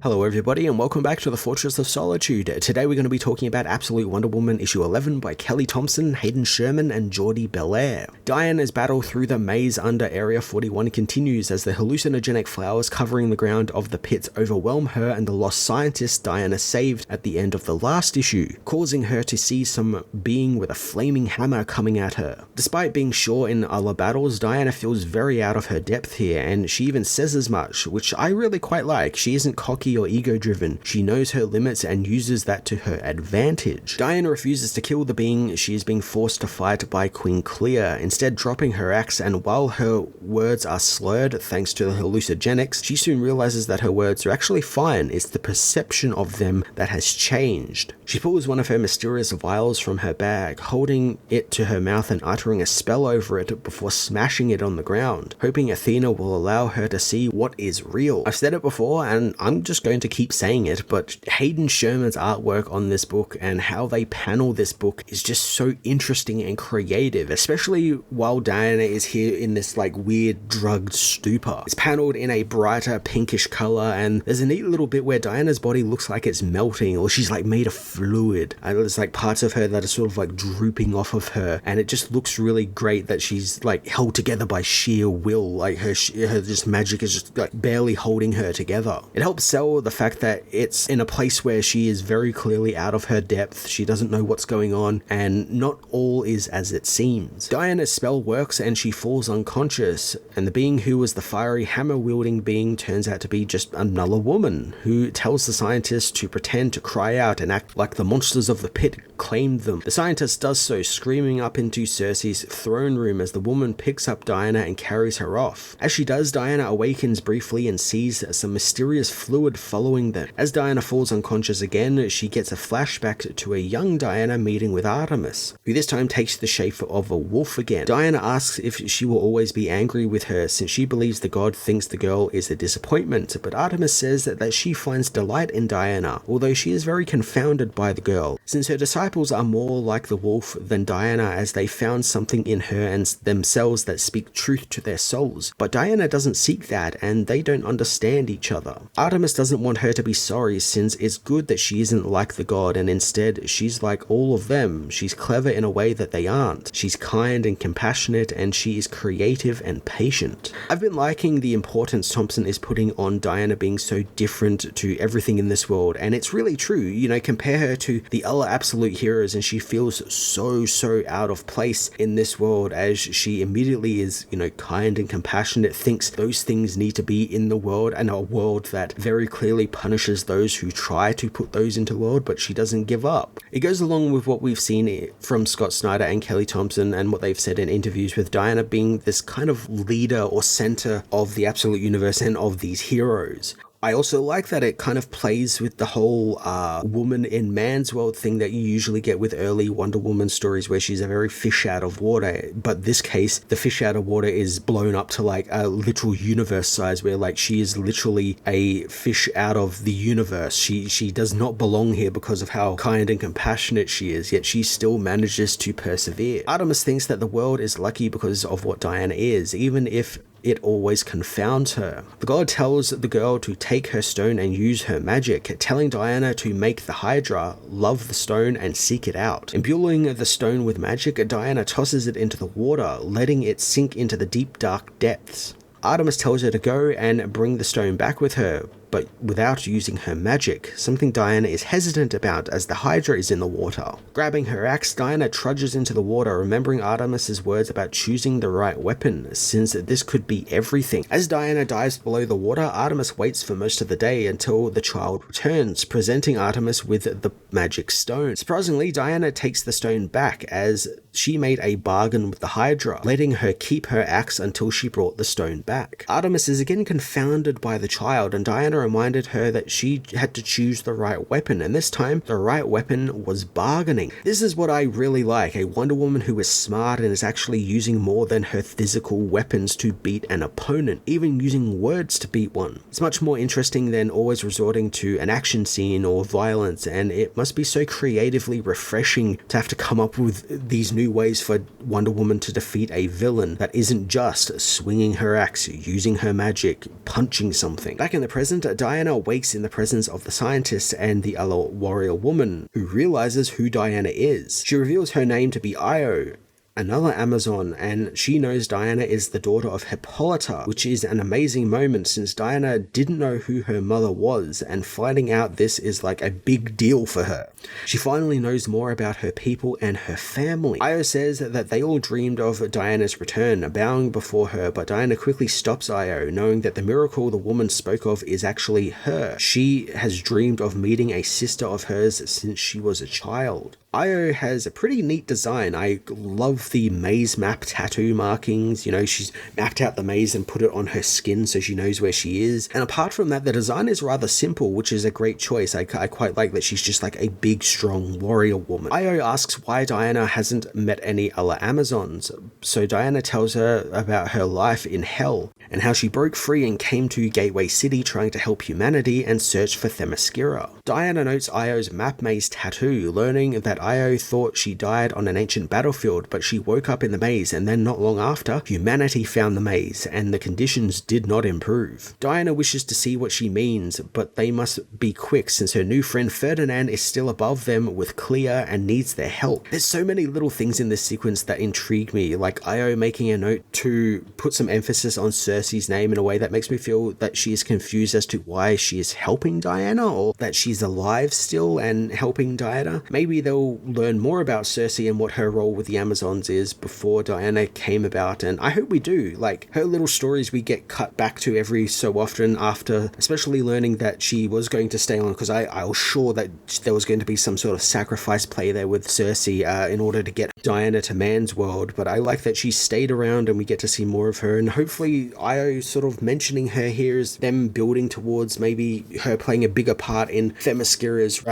Hello everybody and welcome back to the Fortress of Solitude. Today we're going to be talking about Absolute Wonder Woman issue 11 by Kelly Thompson, Hayden Sherman and Jordi Belair. Diana's battle through the maze under Area 41 continues as the hallucinogenic flowers covering the ground of the pits overwhelm her and the lost scientist Diana saved at the end of the last issue, causing her to see some being with a flaming hammer coming at her. Despite being sure in other battles, Diana feels very out of her depth here, and she even says as much, which I really quite like. She isn't cocky or ego-driven. She knows her limits and uses that to her advantage. Diana refuses to kill the being she is being forced to fight by Queen Clea, instead dropping her axe, and while her words are slurred thanks to the hallucinogenics, she soon realizes that her words are actually fine. It's the perception of them that has changed. She pulls one of her mysterious vials from her bag, holding it to her mouth and uttering a spell over it before smashing it on the ground, hoping Athena will allow her to see what is real. I've said it before and I'm just going to keep saying it, but Hayden Sherman's artwork on this book and how they panel this book is just so interesting and creative, especially while Diana is here in this like weird drugged stupor. It's paneled in a brighter pinkish color, and there's a neat little bit where Diana's body looks like it's melting, or she's like made of fluid, and there's like parts of her that are sort of like drooping off of her, and it just looks really great that she's like held together by sheer will, like her just magic is just like barely holding her together. It helps sell the fact that it's in a place where she is very clearly out of her depth, she doesn't know what's going on, and not all is as it seems. Diana's spell works and she falls unconscious, and the being who was the fiery hammer-wielding being turns out to be just another woman, who tells the scientist to pretend to cry out and act like the monsters of the pit claimed them. The scientist does so, screaming up into Circe's throne room as the woman picks up Diana and carries her off. As she does, Diana awakens briefly and sees some mysterious fluid following them. As Diana falls unconscious again, she gets a flashback to a young Diana meeting with Artemis, who this time takes the shape of a wolf again. Diana asks if she will always be angry with her since she believes the god thinks the girl is a disappointment, but Artemis says that she finds delight in Diana, although she is very confounded by the girl, since her disciples are more like the wolf than Diana, as they found something in her and themselves that speak truth to their souls. But Diana doesn't seek that, and they don't understand each other. Artemis doesn't want her to be sorry, since it's good that she isn't like the god, and instead she's like all of them. She's clever in a way that they aren't. She's kind and compassionate, and she is creative and patient. I've been liking the importance Thompson is putting on Diana being so different to everything in this world, and it's really true. You know, compare her to the other absolute heroes and she feels so out of place in this world, as she immediately is, you know, kind and compassionate, thinks those things need to be in the world, and a world that very clearly punishes those who try to put those into the world, but she doesn't give up. It goes along with what we've seen from Scott Snyder and Kelly Thompson and what they've said in interviews, with Diana being this kind of leader or center of the absolute universe and of these heroes. I also like that it kind of plays with the whole woman in man's world thing that you usually get with early Wonder Woman stories, where she's a very fish out of water. But this case, the fish out of water is blown up to like a literal universe size, where like she is literally a fish out of the universe. She does not belong here because of how kind and compassionate she is, yet she still manages to persevere. Artemis thinks that the world is lucky because of what Diana is, even if it always confounds her. The god tells the girl to take her stone and use her magic, telling Diana to make the Hydra love the stone and seek it out. Imbuing the stone with magic, Diana tosses it into the water, letting it sink into the deep dark depths. Artemis tells her to go and bring the stone back with her, but without using her magic, something Diana is hesitant about as the Hydra is in the water. Grabbing her axe, Diana trudges into the water, remembering Artemis's words about choosing the right weapon, since this could be everything. As Diana dives below the water, Artemis waits for most of the day until the child returns, presenting Artemis with the magic stone. Surprisingly, Diana takes the stone back, as she made a bargain with the Hydra, letting her keep her axe until she brought the stone back. Artemis is again confounded by the child, and Diana reminded her that she had to choose the right weapon, and this time the right weapon was bargaining. This is what I really like, a Wonder Woman who is smart and is actually using more than her physical weapons to beat an opponent, even using words to beat one. It's much more interesting than always resorting to an action scene or violence, and it must be so creatively refreshing to have to come up with these new ways for Wonder Woman to defeat a villain that isn't just swinging her axe, using her magic, punching something. Back in the present, Diana wakes in the presence of the scientist and the other warrior woman, who realizes who Diana is. She reveals her name to be Io, another Amazon, and she knows Diana is the daughter of Hippolyta, which is an amazing moment since Diana didn't know who her mother was, and finding out this is like a big deal for her. She finally knows more about her people and her family. Io says that they all dreamed of Diana's return, bowing before her, but Diana quickly stops Io, knowing that the miracle the woman spoke of is actually her. She has dreamed of meeting a sister of hers since she was a child. Io has a pretty neat design. I love the maze map tattoo markings. You know, she's mapped out the maze and put it on her skin so she knows where she is. And apart from that, the design is rather simple, which is a great choice. I quite like that she's just like a big, strong warrior woman. Io asks why Diana hasn't met any other Amazons. So Diana tells her about her life in hell and how she broke free and came to Gateway City trying to help humanity and search for Themyscira. Diana notes Io's map maze tattoo, learning that Io thought she died on an ancient battlefield, but she woke up in the maze, and then not long after, humanity found the maze, and the conditions did not improve. Diana wishes to see what she means, but they must be quick since her new friend Ferdinand is still above them with Clea and needs their help. There's so many little things in this sequence that intrigue me, like Io making a note to put some emphasis on Cersei's name in a way that makes me feel that she is confused as to why she is helping Diana, or that she's alive still and helping Diana. Maybe they'll learn more about Cersei and what her role with the Amazons is before Diana came about, and I hope we do. Like, her little stories we get cut back to every so often after, especially learning that she was going to stay on, because I was sure that there was going to be some sort of sacrifice play there with Cersei in order to get Diana to man's world, but I like that she stayed around and we get to see more of her, and hopefully Io sort of mentioning her here is them building towards maybe her playing a bigger part in Themyscira's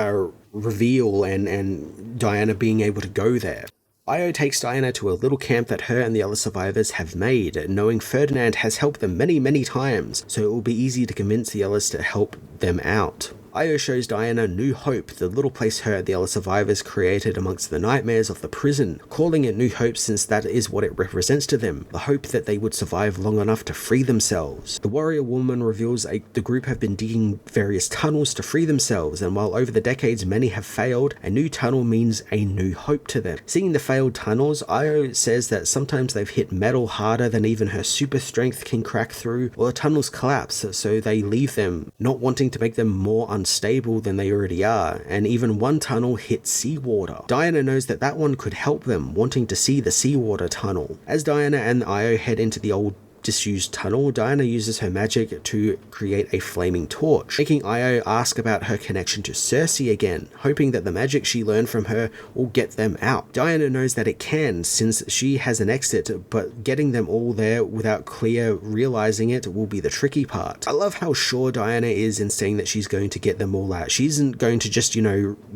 reveal and Diana being able to go there. Io takes Diana to a little camp that her and the other survivors have made, knowing Ferdinand has helped them many times, so it will be easy to convince the others to help them out. Io shows Diana New Hope, the little place her and the other survivors created amongst the nightmares of the prison, calling it New Hope since that is what it represents to them, the hope that they would survive long enough to free themselves. The warrior woman reveals the group have been digging various tunnels to free themselves, and while over the decades many have failed, a new tunnel means a new hope to them. Seeing the failed tunnels, Io says that sometimes they've hit metal harder than even her super strength can crack through, or the tunnels collapse, so they leave them, not wanting to make them more unstable than they already are, and even one tunnel hit seawater. Diana knows that that one could help them, wanting to see the seawater tunnel. As Diana and Io head into the old disused tunnel, Diana uses her magic to create a flaming torch, making Io ask about her connection to Cersei again, hoping that the magic she learned from her will get them out. Diana knows that it can, since she has an exit, but getting them all there without Clea realizing it will be the tricky part. I love how sure Diana is in saying that she's going to get them all out. She isn't going to just,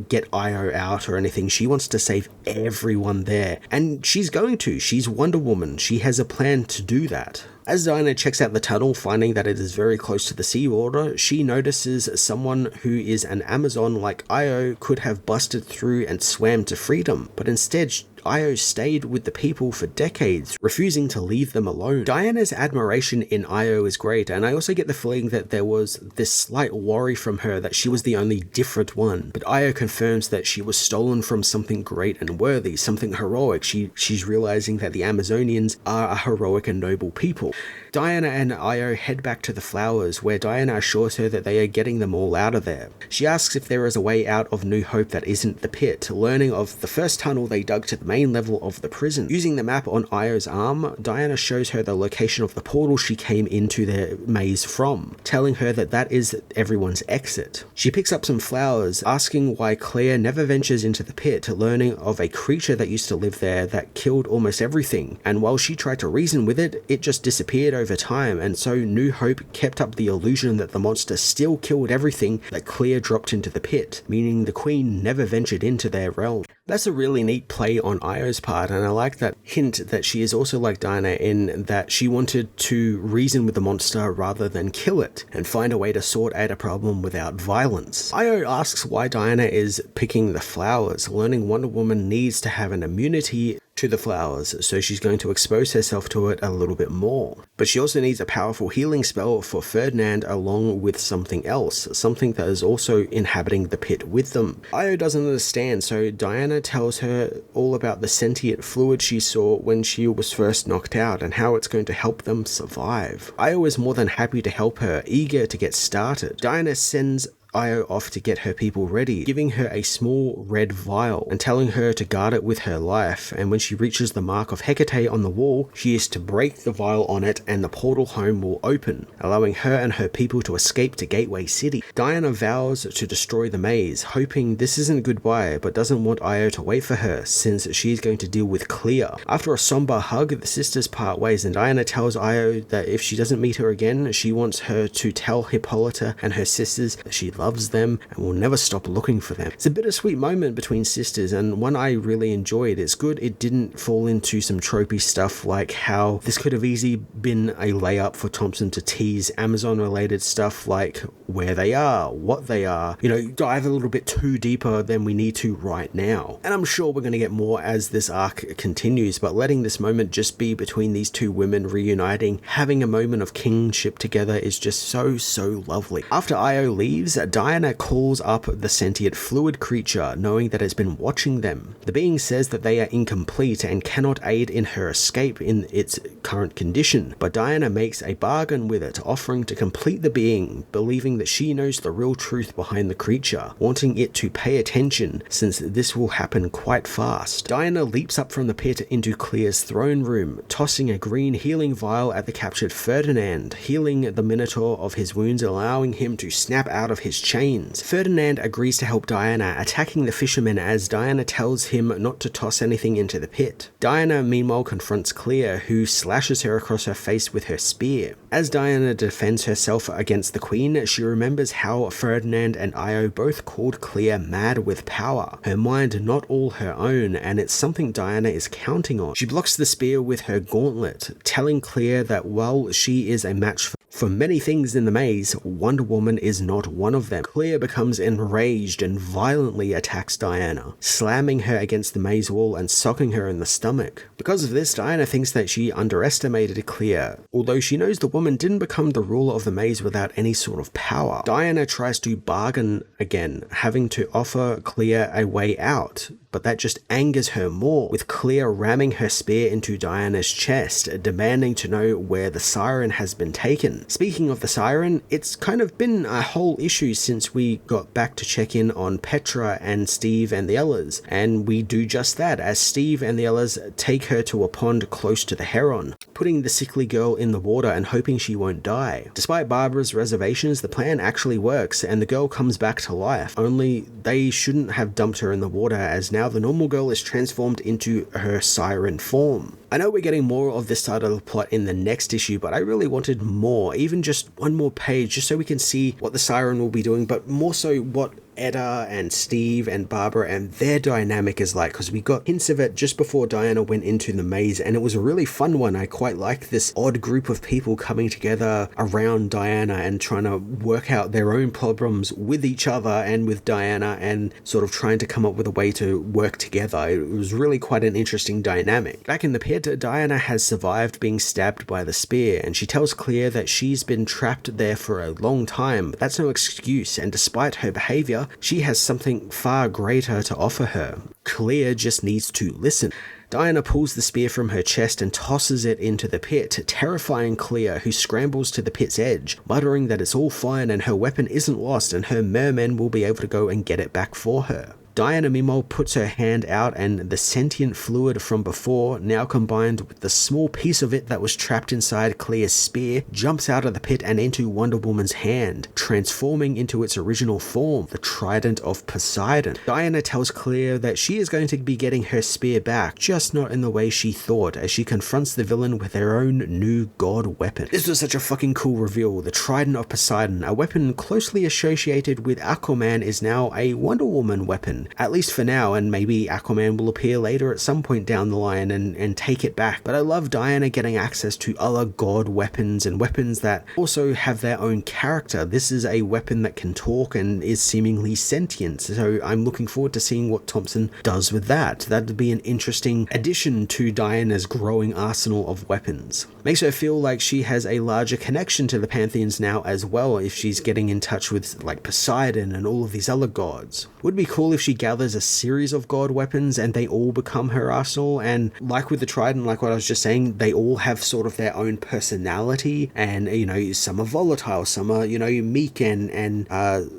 get Io out or anything. She wants to save everyone there, and she's going to. She's Wonder Woman. She has a plan to do that. As Diana checks out the tunnel, finding that it is very close to the seawater, she notices someone who is an Amazon like Io could have busted through and swam to freedom, but instead Io stayed with the people for decades, refusing to leave them alone. Diana's admiration in Io is great, and I also get the feeling that there was this slight worry from her that she was the only different one, but Io confirms that she was stolen from something great and worthy, something heroic. She's realizing that the Amazonians are a heroic and noble people. Diana and Io head back to the flowers, where Diana assures her that they are getting them all out of there. She asks if there is a way out of New Hope that isn't the pit, learning of the first tunnel they dug to the main level of the prison. Using the map on Io's arm, Diana shows her the location of the portal she came into the maze from, telling her that that is everyone's exit. She picks up some flowers, asking why Clea never ventures into the pit, learning of a creature that used to live there that killed almost everything, and while she tried to reason with it, it just disappeared over time, and so New Hope kept up the illusion that the monster still killed everything that Clea dropped into the pit, meaning the Queen never ventured into their realm. That's a really neat play on Io's part, and I like that hint that she is also like Diana in that she wanted to reason with the monster rather than kill it, and find a way to sort out a problem without violence. Io asks why Diana is picking the flowers, learning Wonder Woman needs to have an immunity to the flowers, so she's going to expose herself to it a little bit more. But she also needs a powerful healing spell for Ferdinand along with something else, something that is also inhabiting the pit with them. Io doesn't understand, so Diana tells her all about the sentient fluid she saw when she was first knocked out and how it's going to help them survive. Io is more than happy to help her, eager to get started. Diana sends Io off to get her people ready, giving her a small red vial and telling her to guard it with her life, and when she reaches the mark of Hecate on the wall, she is to break the vial on it and the portal home will open, allowing her and her people to escape to Gateway City. Diana vows to destroy the maze, hoping this isn't goodbye, but doesn't want Io to wait for her since she's going to deal with Clea. After a somber hug, the sisters part ways and Diana tells Io that if she doesn't meet her again, she wants her to tell Hippolyta and her sisters that she loves them and will never stop looking for them. It's a bittersweet moment between sisters and one I really enjoyed. It's good it didn't fall into some tropey stuff like how this could have easily been a layup for Thompson to tease Amazon related stuff like where they are, what they are, dive a little bit too deeper than we need to right now. And I'm sure we're going to get more as this arc continues, but letting this moment just be between these two women reuniting, having a moment of kingship together is just so lovely. After Io leaves, Diana calls up the sentient fluid creature, knowing that it's been watching them. The being says that they are incomplete and cannot aid in her escape in its current condition, but Diana makes a bargain with it, offering to complete the being, believing that she knows the real truth behind the creature, wanting it to pay attention since this will happen quite fast. Diana leaps up from the pit into Clea's throne room, tossing a green healing vial at the captured Ferdinand, healing the Minotaur of his wounds, allowing him to snap out of his chains. Ferdinand agrees to help Diana, attacking the fisherman as Diana tells him not to toss anything into the pit. Diana meanwhile confronts Clea, who slashes her across her face with her spear. As Diana defends herself against the queen, she remembers how Ferdinand and Io both called Clea mad with power, her mind not all her own, and it's something Diana is counting on. She blocks the spear with her gauntlet, telling Clea that while she is a match for many things in the maze, Wonder Woman is not one of them. Clea becomes enraged and violently attacks Diana, slamming her against the maze wall and socking her in the stomach. Because of this, Diana thinks that she underestimated Clea, although she knows the woman didn't become the ruler of the maze without any sort of power. Diana tries to bargain again, having to offer Clea a way out, but that just angers her more, with Clea ramming her spear into Diana's chest, demanding to know where the Siren has been taken. Speaking of the Siren, it's kind of been a whole issue since we got back to check in on Petra and Steve and the Ellas, and we do just that as Steve and the Ellas take her to a pond close to the Heron, putting the sickly girl in the water and hoping she won't die. Despite Barbara's reservations, the plan actually works and the girl comes back to life, only they shouldn't have dumped her in the water as now the normal girl is transformed into her Siren form. I know we're getting more of this side of the plot in the next issue, but I really wanted more, even just one more page, just so we can see what the Siren will be doing, but more so what Etta and Steve and Barbara and their dynamic is like, because we got hints of it just before Diana went into the maze, and it was a really fun one. I quite liked this odd group of people coming together around Diana and trying to work out their own problems with each other and with Diana and sort of trying to come up with a way to work together. It was really quite an interesting dynamic. Back in the pit, Diana has survived being stabbed by the spear, and she tells Clea that she's been trapped there for a long time, but that's no excuse, and despite her behavior, she has something far greater to offer her. Clea just needs to listen. Diana pulls the spear from her chest and tosses it into the pit, terrifying Clea, who scrambles to the pit's edge, muttering that it's all fine and her weapon isn't lost and her mermen will be able to go and get it back for her. Diana meanwhile puts her hand out and the sentient fluid from before, now combined with the small piece of it that was trapped inside Clea's spear, jumps out of the pit and into Wonder Woman's hand, transforming into its original form, the Trident of Poseidon. Diana tells Clea that she is going to be getting her spear back, just not in the way she thought, as she confronts the villain with her own new god weapon. This was such a fucking cool reveal. The Trident of Poseidon, a weapon closely associated with Aquaman, is now a Wonder Woman weapon. Aquaman, at least for now, and maybe Aquaman will appear later at some point down the line and take it back. But I love Diana getting access to other god weapons and weapons that also have their own character. This is a weapon that can talk and is seemingly sentient, so I'm looking forward to seeing what Thompson does with that. That'd be an interesting addition to Diana's growing arsenal of weapons. Makes her feel like she has a larger connection to the Pantheons now as well, if she's getting in touch with like Poseidon and all of these other gods. Would be cool if she gathers a series of god weapons and they all become her arsenal, and like with the Trident, like what I was just saying, they all have sort of their own personality, and you know, some are volatile, some are, you know, meek and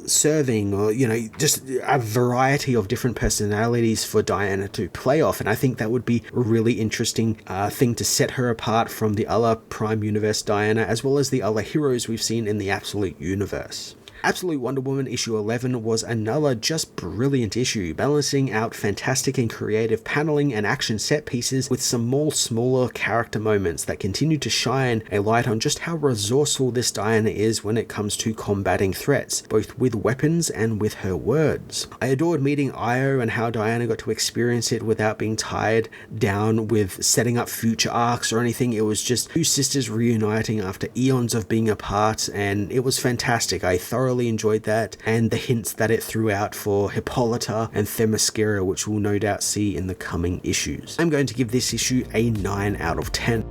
serving, or you know, just a variety of different personalities for Diana to play off. And I think that would be a really interesting thing to set her apart from the other Prime Universe Diana, as well as the other heroes we've seen in the Absolute Universe. Absolute Wonder Woman issue 11 was another just brilliant issue, balancing out fantastic and creative paneling and action set pieces with some more smaller character moments that continue to shine a light on just how resourceful this Diana is when it comes to combating threats, both with weapons and with her words. I adored meeting Io and how Diana got to experience it without being tied down with setting up future arcs or anything. It was just two sisters reuniting after eons of being apart, and it was fantastic. I thoroughly enjoyed that, and the hints that it threw out for Hippolyta and Themyscira, which we'll no doubt see in the coming issues. I'm going to give this issue a 9 out of 10.